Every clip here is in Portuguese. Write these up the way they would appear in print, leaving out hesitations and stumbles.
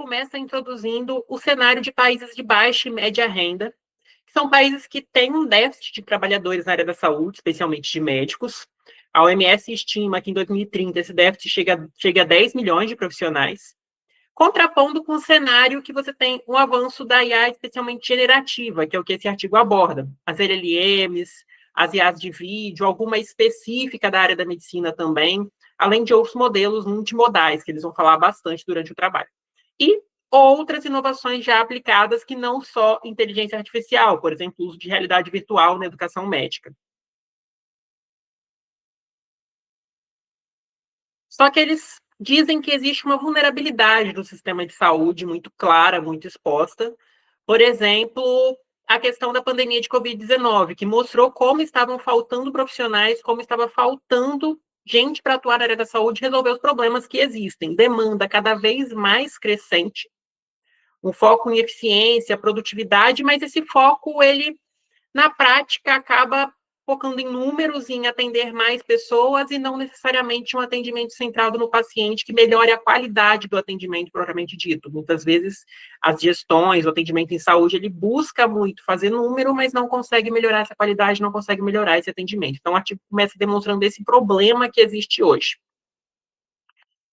começa introduzindo o cenário de países de baixa e média renda, que são países que têm um déficit de trabalhadores na área da saúde, especialmente de médicos. A OMS estima que em 2030 esse déficit chega a 10 milhões de profissionais, contrapondo com o cenário que você tem um avanço da IA especialmente generativa, que é o que esse artigo aborda. As LLMs, as IAs de vídeo, alguma específica da área da medicina também, além de outros modelos multimodais, que eles vão falar bastante durante o trabalho. E outras inovações já aplicadas que não só inteligência artificial, por exemplo, o uso de realidade virtual na educação médica. Só que eles dizem que existe uma vulnerabilidade do sistema de saúde muito clara, muito exposta. Por exemplo, a questão da pandemia de Covid-19, que mostrou como estavam faltando profissionais, como estava faltando gente para atuar na área da saúde e resolver os problemas que existem. Demanda cada vez mais crescente, um foco em eficiência, produtividade, mas esse foco, ele, na prática, acaba focando em números, em atender mais pessoas e não necessariamente um atendimento centrado no paciente que melhore a qualidade do atendimento propriamente dito. Muitas vezes, as gestões, o atendimento em saúde, ele busca muito fazer número, mas não consegue melhorar essa qualidade, não consegue melhorar esse atendimento. Então, o artigo começa demonstrando esse problema que existe hoje.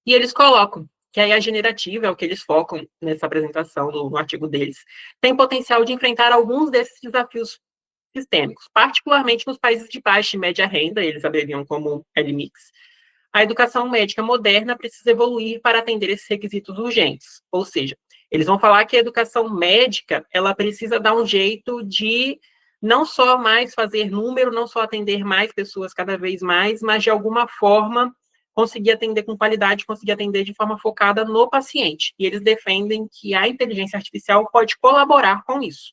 E eles colocam que a IA generativa, é o que eles focam nessa apresentação, no artigo deles, tem potencial de enfrentar alguns desses desafios sistêmicos, particularmente nos países de baixa e média renda, eles abreviam como LMICs. A educação médica moderna precisa evoluir para atender esses requisitos urgentes, ou seja, eles vão falar que a educação médica, ela precisa dar um jeito de não só mais fazer número, não só atender mais pessoas cada vez mais, mas de alguma forma conseguir atender com qualidade, conseguir atender de forma focada no paciente. E eles defendem que a inteligência artificial pode colaborar com isso.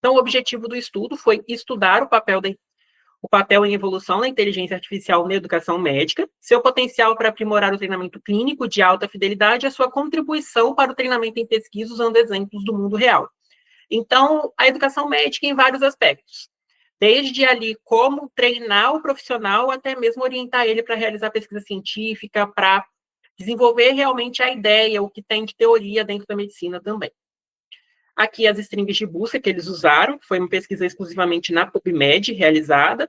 Então, o objetivo do estudo foi estudar o papel em evolução da inteligência artificial na educação médica, seu potencial para aprimorar o treinamento clínico de alta fidelidade e a sua contribuição para o treinamento em pesquisa usando exemplos do mundo real. Então, a educação médica em vários aspectos. Desde ali como treinar o profissional, até mesmo orientar ele para realizar pesquisa científica, para desenvolver realmente a ideia, o que tem de teoria dentro da medicina também. Aqui as strings de busca que eles usaram, foi uma pesquisa exclusivamente na PubMed realizada,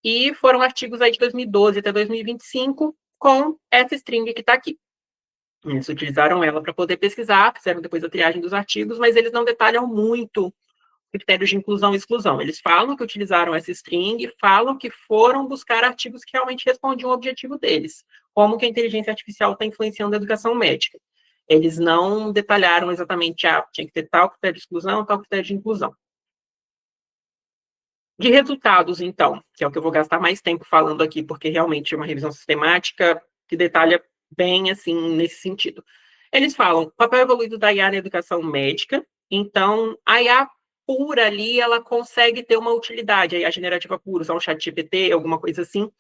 e foram artigos aí de 2012 até 2025 com essa string que está aqui. Eles utilizaram ela para poder pesquisar, fizeram depois a triagem dos artigos, mas eles não detalham muito critérios de inclusão e exclusão. Eles falam que utilizaram essa string, falam que foram buscar artigos que realmente respondiam ao objetivo deles, como que a inteligência artificial está influenciando a educação médica. Eles não detalharam exatamente, tinha que ter tal critério de exclusão, tal critério de inclusão. De resultados, então, que é o que eu vou gastar mais tempo falando aqui, porque realmente é uma revisão sistemática que detalha bem, assim, nesse sentido. Eles falam, papel evoluído da IA na educação médica, então, a IA pura ali, ela consegue ter uma utilidade, a IA generativa pura, usar um chat GPT, alguma coisa assim,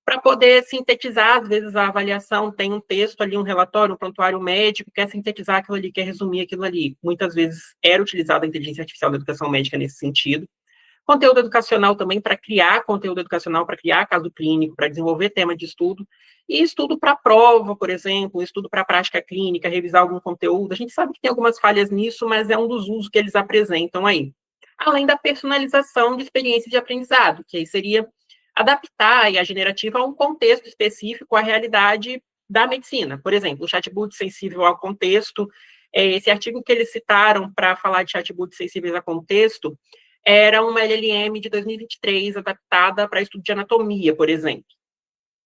para poder sintetizar, às vezes a avaliação tem um texto ali, um relatório, um prontuário médico, quer sintetizar aquilo ali, quer resumir aquilo ali. Muitas vezes era utilizada a inteligência artificial da educação médica nesse sentido. Conteúdo educacional também, para criar conteúdo educacional, para criar caso clínico, para desenvolver tema de estudo. E estudo para prova, por exemplo, estudo para prática clínica, revisar algum conteúdo. A gente sabe que tem algumas falhas nisso, mas é um dos usos que eles apresentam aí. Além da personalização de experiências de aprendizado, que aí seria adaptar a generativa a um contexto específico, à realidade da medicina. Por exemplo, o chatbot sensível ao contexto, esse artigo que eles citaram para falar de chatbots sensíveis a contexto, era uma LLM de 2023, adaptada para estudo de anatomia, por exemplo.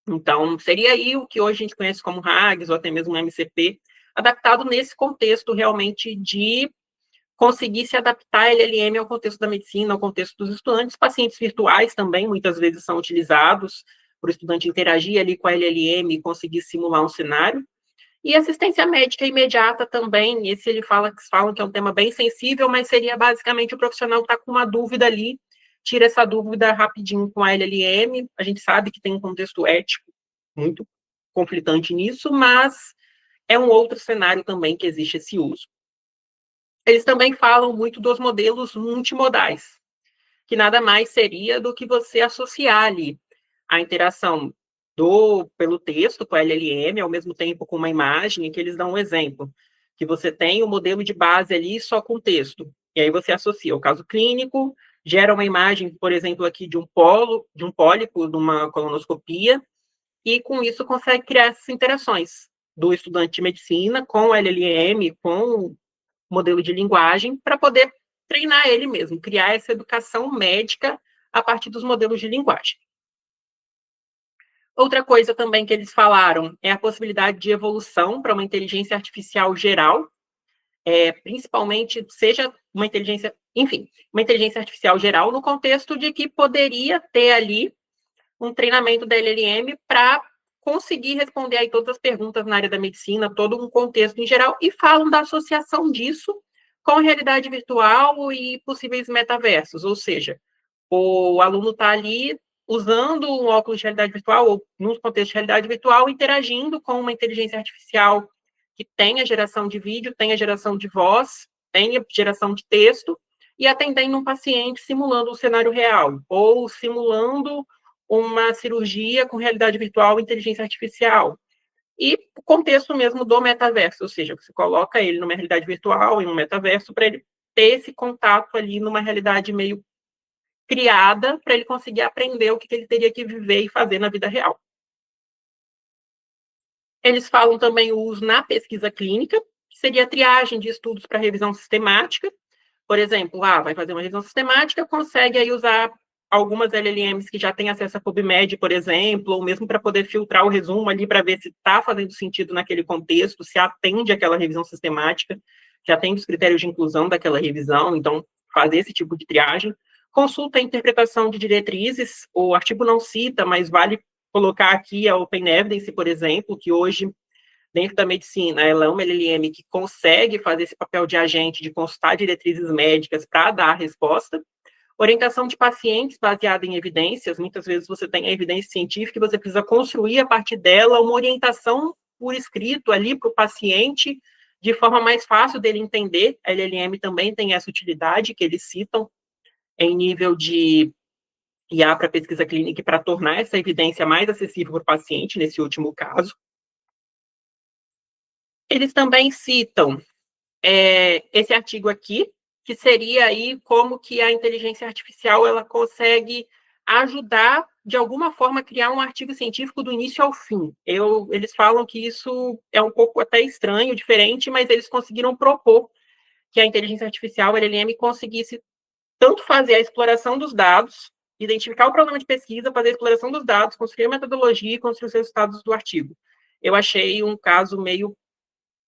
Então, seria aí o que hoje a gente conhece como RAGs, ou até mesmo MCP, adaptado nesse contexto realmente de conseguir se adaptar a LLM ao contexto da medicina, ao contexto dos estudantes. Pacientes virtuais também, muitas vezes, são utilizados para o estudante interagir ali com a LLM e conseguir simular um cenário. E assistência médica imediata também, esse falam que é um tema bem sensível, mas seria basicamente o profissional estar com uma dúvida ali, tira essa dúvida rapidinho com a LLM, a gente sabe que tem um contexto ético muito conflitante nisso, mas é um outro cenário também que existe esse uso. Eles também falam muito dos modelos multimodais, que nada mais seria do que você associar ali a interação pelo texto, com a LLM, ao mesmo tempo com uma imagem, em que eles dão um exemplo, que você tem o modelo de base ali só com texto, e aí você associa o caso clínico, gera uma imagem, por exemplo, aqui de um pólipo, de uma colonoscopia, e com isso consegue criar essas interações do estudante de medicina com o LLM, com o modelo de linguagem, para poder treinar ele mesmo, criar essa educação médica a partir dos modelos de linguagem. Outra coisa também que eles falaram é a possibilidade de evolução para uma inteligência artificial geral, principalmente, seja uma inteligência, enfim, uma inteligência artificial geral, no contexto de que poderia ter ali um treinamento da LLM para conseguir responder aí todas as perguntas na área da medicina, todo um contexto em geral, e falam da associação disso com a realidade virtual e possíveis metaversos, ou seja, o aluno está ali usando um óculos de realidade virtual, ou num contexto de realidade virtual, interagindo com uma inteligência artificial que tenha geração de vídeo, tenha geração de voz, tenha geração de texto, e atendendo um paciente simulando um cenário real, ou simulando uma cirurgia com realidade virtual e inteligência artificial. E o contexto mesmo do metaverso, ou seja, você coloca ele numa realidade virtual, em um metaverso, para ele ter esse contato ali numa realidade meio criada, para ele conseguir aprender o que ele teria que viver e fazer na vida real. Eles falam também o uso na pesquisa clínica, que seria a triagem de estudos para revisão sistemática. Por exemplo, vai fazer uma revisão sistemática, consegue aí usar algumas LLMs que já têm acesso a PubMed, por exemplo, ou mesmo para poder filtrar o resumo ali para ver se está fazendo sentido naquele contexto, se atende aquela revisão sistemática, se atende os critérios de inclusão daquela revisão, então fazer esse tipo de triagem. Consulta a interpretação de diretrizes, o artigo não cita, mas vale colocar aqui a Open Evidence, por exemplo, que hoje, dentro da medicina, ela é uma LLM que consegue fazer esse papel de agente, de consultar diretrizes médicas para dar a resposta. Orientação de pacientes baseada em evidências, muitas vezes você tem a evidência científica e você precisa construir a partir dela uma orientação por escrito ali para o paciente, de forma mais fácil dele entender. A LLM também tem essa utilidade que eles citam em nível de IA para pesquisa clínica e para tornar essa evidência mais acessível para o paciente, nesse último caso. Eles também citam esse artigo aqui, que seria aí como que a inteligência artificial ela consegue ajudar, de alguma forma, a criar um artigo científico do início ao fim. Eles falam que isso é um pouco até estranho, diferente, mas eles conseguiram propor que a inteligência artificial, a LLM, conseguisse tanto fazer a exploração dos dados, identificar o problema de pesquisa, fazer a exploração dos dados, construir a metodologia e construir os resultados do artigo. Eu achei um caso meio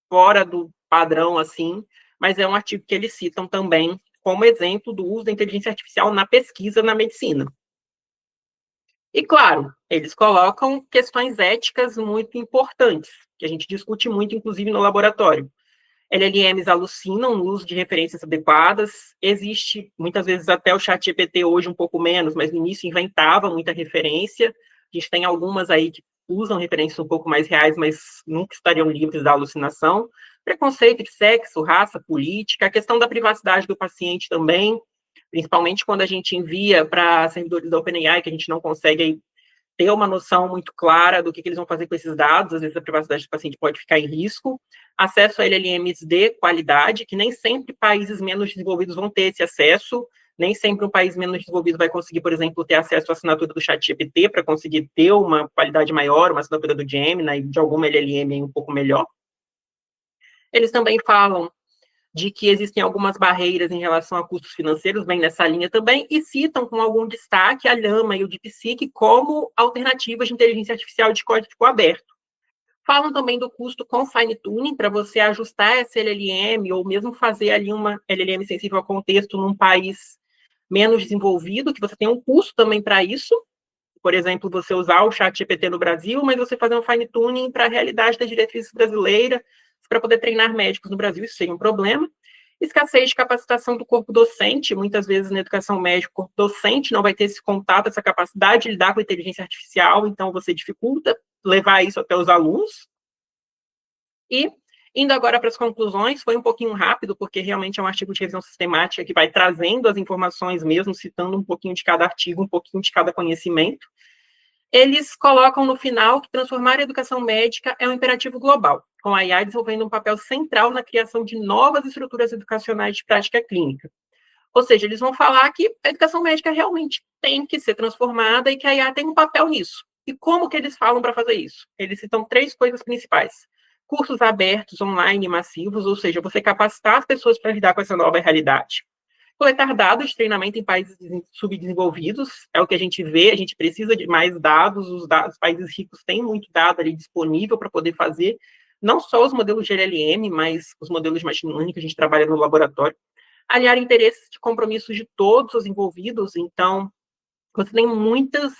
fora do padrão, assim, mas é um artigo que eles citam também como exemplo do uso da inteligência artificial na pesquisa na medicina. E, claro, eles colocam questões éticas muito importantes, que a gente discute muito, inclusive, no laboratório. LLMs alucinam no uso de referências adequadas, existe, muitas vezes, até o ChatGPT hoje um pouco menos, mas no início inventava muita referência, a gente tem algumas aí que usam referências um pouco mais reais, mas nunca estariam livres da alucinação. Preconceito de sexo, raça, política, a questão da privacidade do paciente também, principalmente quando a gente envia para servidores da OpenAI, que a gente não consegue aí ter uma noção muito clara do que eles vão fazer com esses dados, às vezes a privacidade do paciente pode ficar em risco, acesso a LLMs de qualidade, que nem sempre países menos desenvolvidos vão ter esse acesso, nem sempre um país menos desenvolvido vai conseguir, por exemplo, ter acesso à assinatura do ChatGPT para conseguir ter uma qualidade maior, uma assinatura do Gemini e de alguma LLM um pouco melhor. Eles também falam de que existem algumas barreiras em relação a custos financeiros, bem nessa linha também, e citam com algum destaque a Llama e o DeepSeek como alternativas de inteligência artificial de código aberto. Falam também do custo com fine tuning, para você ajustar essa LLM, ou mesmo fazer ali uma LLM sensível ao contexto num país menos desenvolvido, que você tem um custo também para isso. Por exemplo, você usar o ChatGPT no Brasil, mas você fazer um fine tuning para a realidade das diretrizes brasileiras, para poder treinar médicos no Brasil, isso seria um problema. Escassez de capacitação do corpo docente, muitas vezes na educação médica, o corpo docente não vai ter esse contato, essa capacidade de lidar com a inteligência artificial, então você dificulta levar isso até os alunos. E, indo agora para as conclusões, foi um pouquinho rápido, porque realmente é um artigo de revisão sistemática que vai trazendo as informações mesmo, citando um pouquinho de cada artigo, um pouquinho de cada conhecimento. Eles colocam no final que transformar a educação médica é um imperativo global, com a IA desenvolvendo um papel central na criação de novas estruturas educacionais de prática clínica. Ou seja, eles vão falar que a educação médica realmente tem que ser transformada e que a IA tem um papel nisso. E como que eles falam para fazer isso? Eles citam 3 coisas principais. Cursos abertos, online, massivos, ou seja, você capacitar as pessoas para lidar com essa nova realidade. Coletar dados de treinamento em países subdesenvolvidos, é o que a gente vê, a gente precisa de mais dados, os países ricos têm muito dado ali disponível para poder fazer, não só os modelos de LLM, mas os modelos de machine learning que a gente trabalha no laboratório, aliar interesses de compromissos de todos os envolvidos, então, você tem muitas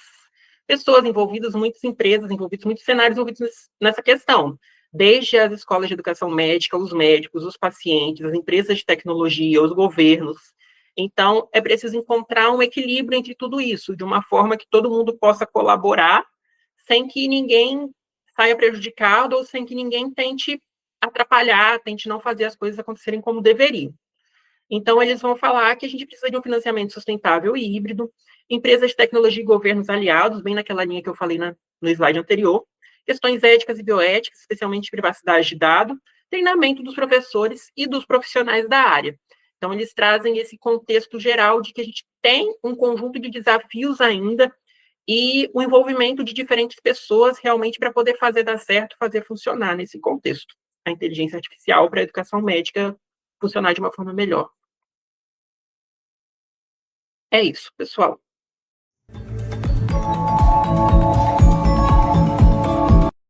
pessoas envolvidas, muitas empresas envolvidas, muitos cenários envolvidos nessa questão, desde as escolas de educação médica, os médicos, os pacientes, as empresas de tecnologia, os governos. Então, é preciso encontrar um equilíbrio entre tudo isso, de uma forma que todo mundo possa colaborar, sem que ninguém saia prejudicado ou sem que ninguém tente atrapalhar, tente não fazer as coisas acontecerem como deveriam. Então, eles vão falar que a gente precisa de um financiamento sustentável e híbrido, empresas de tecnologia e governos aliados, bem naquela linha que eu falei no slide anterior, questões éticas e bioéticas, especialmente privacidade de dados, treinamento dos professores e dos profissionais da área. Então, eles trazem esse contexto geral de que a gente tem um conjunto de desafios ainda e o envolvimento de diferentes pessoas realmente para poder fazer dar certo, fazer funcionar nesse contexto. A inteligência artificial para a educação médica funcionar de uma forma melhor. É isso, pessoal.